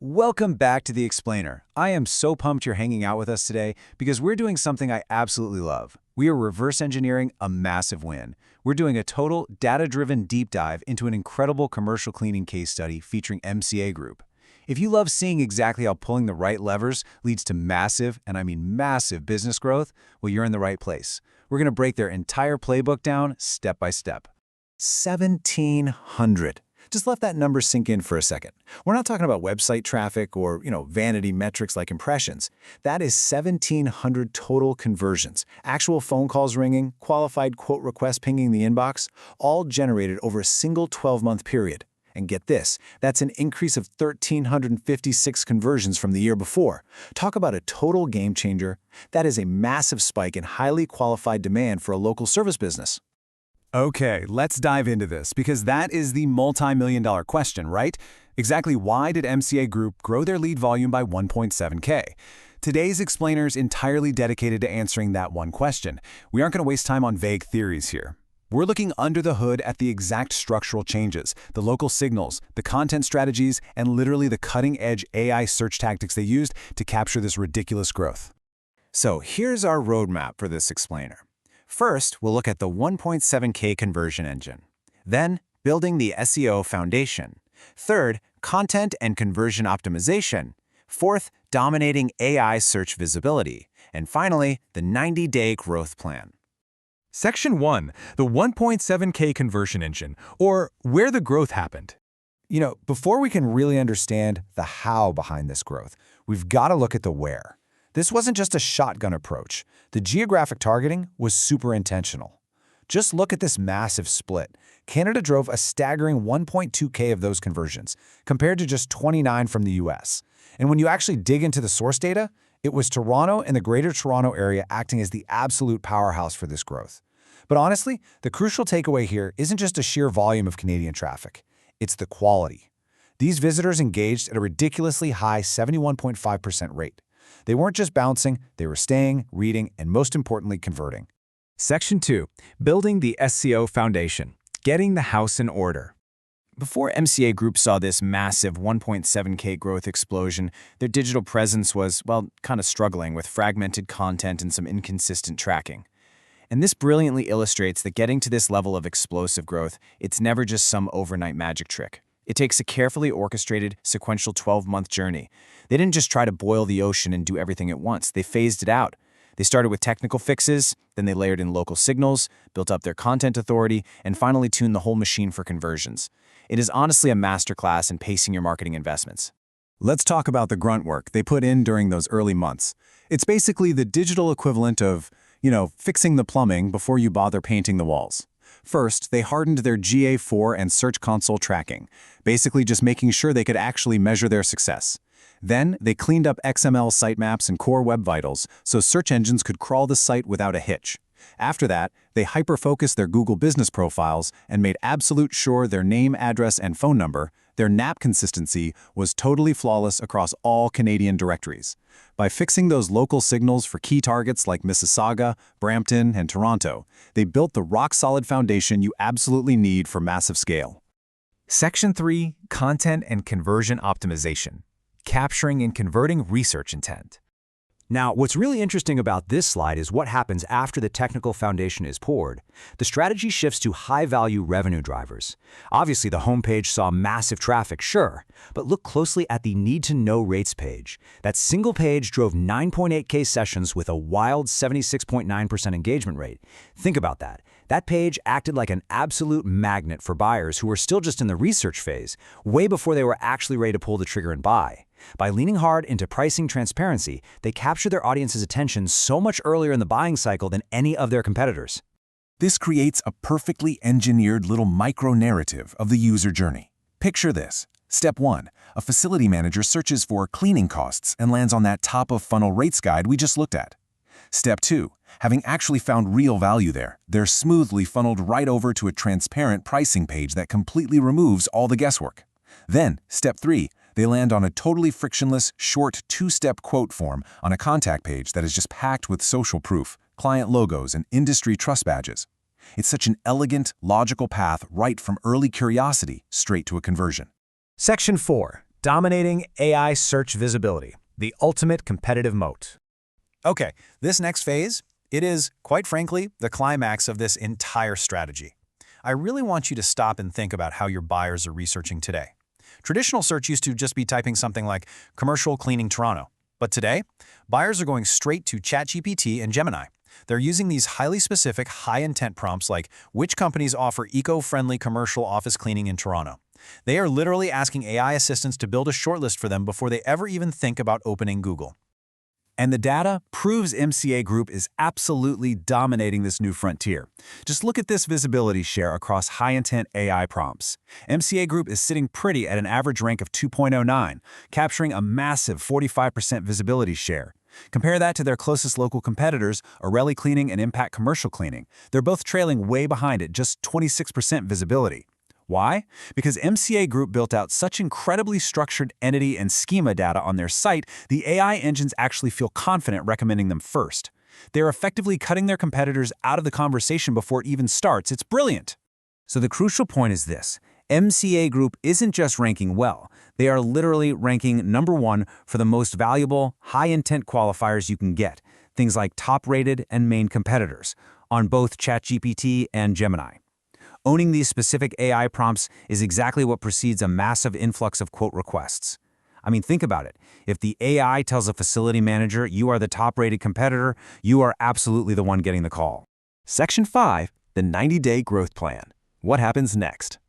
Welcome back to The Explainer. I am so pumped you're hanging out with us today because we're doing something I absolutely love. We are reverse engineering a massive win. We're doing a total data-driven deep dive into an incredible commercial cleaning case study featuring MCA Group. If you love seeing exactly how pulling the right levers leads to massive, and I mean massive business growth, well, you're in the right place. We're going to break their entire playbook down step by step. 1,700. Just let that number sink in for a second. We're not talking about website traffic or, vanity metrics like impressions. That is 1,700 total conversions. Actual phone calls ringing, qualified quote requests pinging the inbox, all generated over a single 12-month period. And get this, that's an increase of 1,356 conversions from the year before. Talk about a total game changer. That is a massive spike in highly qualified demand for a local service business. Okay, let's dive into this because that is the multi-million-dollar question, right? Exactly why did MCA Group grow their lead volume by 1.7K? Today's explainer is entirely dedicated to answering that one question. We aren't going to waste time on vague theories here. We're looking under the hood at the exact structural changes, the local signals, the content strategies, and literally the cutting-edge AI search tactics they used to capture this ridiculous growth. So here's our roadmap for this explainer. First, we'll look at the 1.7K conversion engine. Then, building the SEO foundation. Third, content and conversion optimization. Fourth, dominating AI search visibility. And finally, the 90-day growth plan. Section 1, the 1.7K conversion engine, or where the growth happened. Before we can really understand the how behind this growth, we've got to look at the where. This wasn't just a shotgun approach. The geographic targeting was super intentional. Just look at this massive split. Canada drove a staggering 1.2K of those conversions, compared to just 29 from the US. And when you actually dig into the source data, it was Toronto and the Greater Toronto Area acting as the absolute powerhouse for this growth. But honestly, the crucial takeaway here isn't just a sheer volume of Canadian traffic. It's the quality. These visitors engaged at a ridiculously high 71.5% rate. They weren't just bouncing, they were staying, reading, and most importantly, converting. Section 2, building the SEO foundation, getting the house in order. Before MCA Group saw this massive 1.7K growth explosion, their digital presence was, kind of struggling with fragmented content and some inconsistent tracking. And this brilliantly illustrates that getting to this level of explosive growth, it's never just some overnight magic trick. It takes a carefully orchestrated, sequential 12-month journey. They didn't just try to boil the ocean and do everything at once. They phased it out. They started with technical fixes, then they layered in local signals, built up their content authority, and finally tuned the whole machine for conversions. It is honestly a masterclass in pacing your marketing investments. Let's talk about the grunt work they put in during those early months. It's basically the digital equivalent of, fixing the plumbing before you bother painting the walls. First, they hardened their GA4 and Search Console tracking, basically just making sure they could actually measure their success. Then, they cleaned up XML sitemaps and core web vitals so search engines could crawl the site without a hitch. After that, they hyper-focused their Google business profiles and made absolute sure their name, address, and phone number, their NAP consistency, was totally flawless across all Canadian directories. By fixing those local signals for key targets like Mississauga, Brampton, and Toronto, they built the rock-solid foundation you absolutely need for massive scale. Section 3, Content and Conversion Optimization, capturing and converting research intent. Now, what's really interesting about this slide is what happens after the technical foundation is poured. The strategy shifts to high-value revenue drivers. Obviously, the homepage saw massive traffic, sure, but look closely at the need-to-know rates page. That single page drove 9.8K sessions with a wild 76.9% engagement rate. Think about that. That page acted like an absolute magnet for buyers who were still just in the research phase, way before they were actually ready to pull the trigger and buy. By leaning hard into pricing transparency, they captured their audience's attention so much earlier in the buying cycle than any of their competitors. This creates a perfectly engineered little micro-narrative of the user journey. Picture this. Step 1. A facility manager searches for cleaning costs and lands on that top-of-funnel rates guide we just looked at. Step 2. Having actually found real value there, they're smoothly funneled right over to a transparent pricing page that completely removes all the guesswork. Then, Step 3. They land on a totally frictionless, short, two-step quote form on a contact page that is just packed with social proof, client logos, and industry trust badges. It's such an elegant, logical path right from early curiosity straight to a conversion. Section 4, Dominating AI search visibility, the ultimate competitive moat. Okay, this next phase, it is, quite frankly, the climax of this entire strategy. I really want you to stop and think about how your buyers are researching today. Traditional search used to just be typing something like commercial cleaning Toronto. But today, buyers are going straight to ChatGPT and Gemini. They're using these highly specific, high-intent prompts like, which companies offer eco-friendly commercial office cleaning in Toronto? They are literally asking AI assistants to build a shortlist for them before they ever even think about opening Google. And the data proves MCA Group is absolutely dominating this new frontier. Just look at this visibility share across high-intent AI prompts. MCA Group is sitting pretty at an average rank of 2.09, capturing a massive 45% visibility share. Compare that to their closest local competitors, O'Reilly Cleaning and Impact Commercial Cleaning. They're both trailing way behind at just 26% visibility. Why? Because MCA Group built out such incredibly structured entity and schema data on their site, the AI engines actually feel confident recommending them first. They're effectively cutting their competitors out of the conversation before it even starts. It's brilliant. So the crucial point is this. MCA Group isn't just ranking well. They are literally ranking #1 for the most valuable, high-intent qualifiers you can get, things like top-rated and main competitors, on both ChatGPT and Gemini. Owning these specific AI prompts is exactly what precedes a massive influx of quote requests. I mean, think about it. If the AI tells a facility manager you are the top-rated competitor, you are absolutely the one getting the call. Section 5, the 90-day growth plan. What happens next?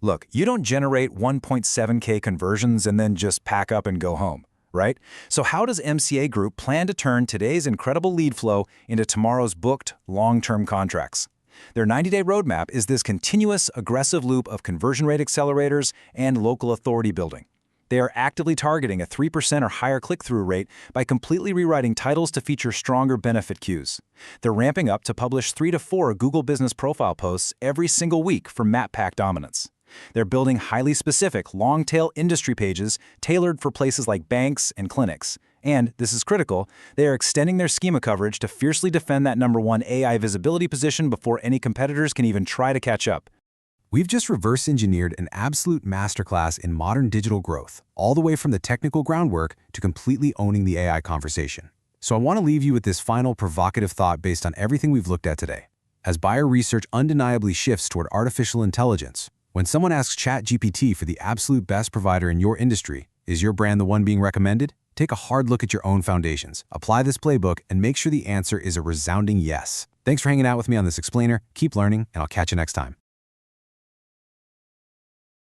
Look, you don't generate 1.7K conversions and then just pack up and go home, right? So how does MCA Group plan to turn today's incredible lead flow into tomorrow's booked, long-term contracts? Their 90-day roadmap is this continuous, aggressive loop of conversion rate accelerators and local authority building. They are actively targeting a 3% or higher click-through rate by completely rewriting titles to feature stronger benefit cues. They're ramping up to publish 3 to 4 Google Business Profile posts every single week for map pack dominance. They're building highly specific, long-tail industry pages tailored for places like banks and clinics. And, this is critical, they are extending their schema coverage to fiercely defend that #1 AI visibility position before any competitors can even try to catch up. We've just reverse engineered an absolute masterclass in modern digital growth, all the way from the technical groundwork to completely owning the AI conversation. So I want to leave you with this final provocative thought based on everything we've looked at today. As buyer research undeniably shifts toward artificial intelligence, when someone asks ChatGPT for the absolute best provider in your industry, is your brand the one being recommended? Take a hard look at your own foundations, apply this playbook, and make sure the answer is a resounding yes. Thanks for hanging out with me on this explainer. Keep learning, and I'll catch you next time.